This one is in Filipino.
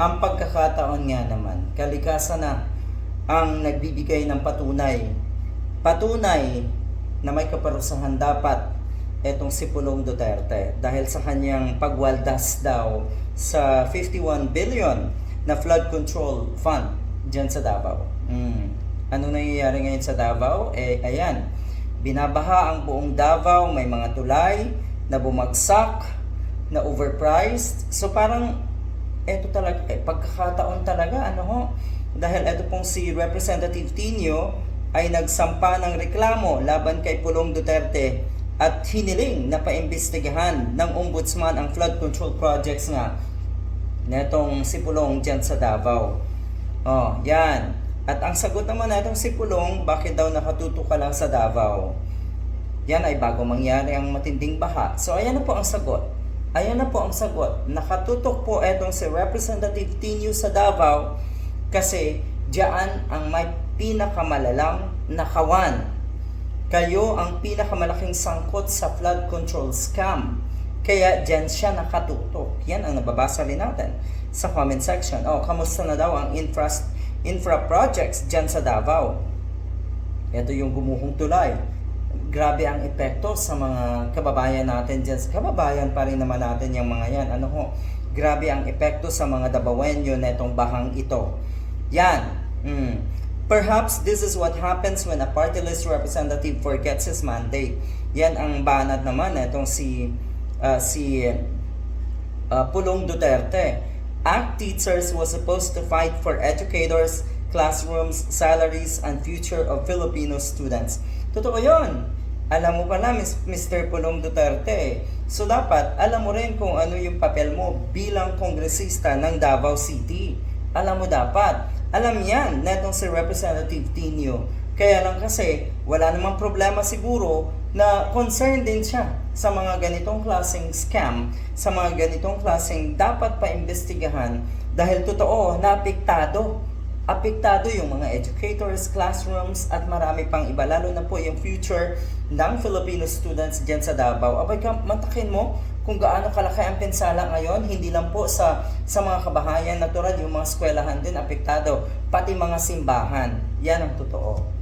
Ang pagkakataon nga naman, kalikasan na ang nagbibigay ng patunay. Patunay na may kaparusahan dapat etong si Pulong Duterte dahil sa kanyang pagwaldas daw sa 51 billion na flood control fund dyan sa Davao. Ano nangyayari ngayon sa Davao? Ayan, binabaha ang buong Davao, may mga tulay na bumagsak, na overpriced. So parang eto talaga, pagkakataon talaga, dahil eto pong si Representative Tino ay nagsampa ng reklamo laban kay Pulong Duterte at hiniling na paimbestigahan ng ombudsman ang flood control projects nga netong si Pulong dyan sa Davao. Yan. At ang sagot naman netong si Pulong, bakit daw nakatutok ka lang sa Davao? Yan ay bago mangyari ang matinding baha. So ayan na po ang sagot. Nakatutok po etong si Representative Tino sa Davao kasi diyan ang may pinakamalalang nakawan. Kayo ang pinakamalaking sangkot sa flood control scam. Kaya diyan siya nakatutok. Yan ang nababasa rin natin sa comment section. Kamusta na daw ang infra projects diyan sa Davao? Ito yung gumuhong tulay. Grabe ang epekto sa mga kababayan natin dyan. Kababayan pa rin naman natin yung mga yan. Grabe ang epekto sa mga Davaoenyo na itong bahang ito. Yan. Perhaps this is what happens when a party-list representative forgets his mandate. Yan ang banat naman itong si Pulong Duterte. ACT teachers was supposed to fight for educators, classrooms, salaries, and future of Filipino students. Totoo yun. Alam mo pala, Mr. Pulong Duterte. So dapat, alam mo rin kung ano yung papel mo bilang kongresista ng Davao City. Alam mo dapat. Alam yan, netong si Representative Tino. Kaya lang kasi, wala namang problema siguro na concerned din siya sa mga ganitong klaseng scam, sa mga ganitong klaseng dapat pa-imbestigahan dahil totoo na apektado yung mga educators, classrooms, at marami pang iba, lalo na po yung future ng Filipino students dyan sa Davao. Matakin mo kung gaano kalaki ang pinsala ngayon, hindi lang po sa mga kabahayan, natural yung mga eskwelahan din apektado, pati mga simbahan. Yan ang totoo.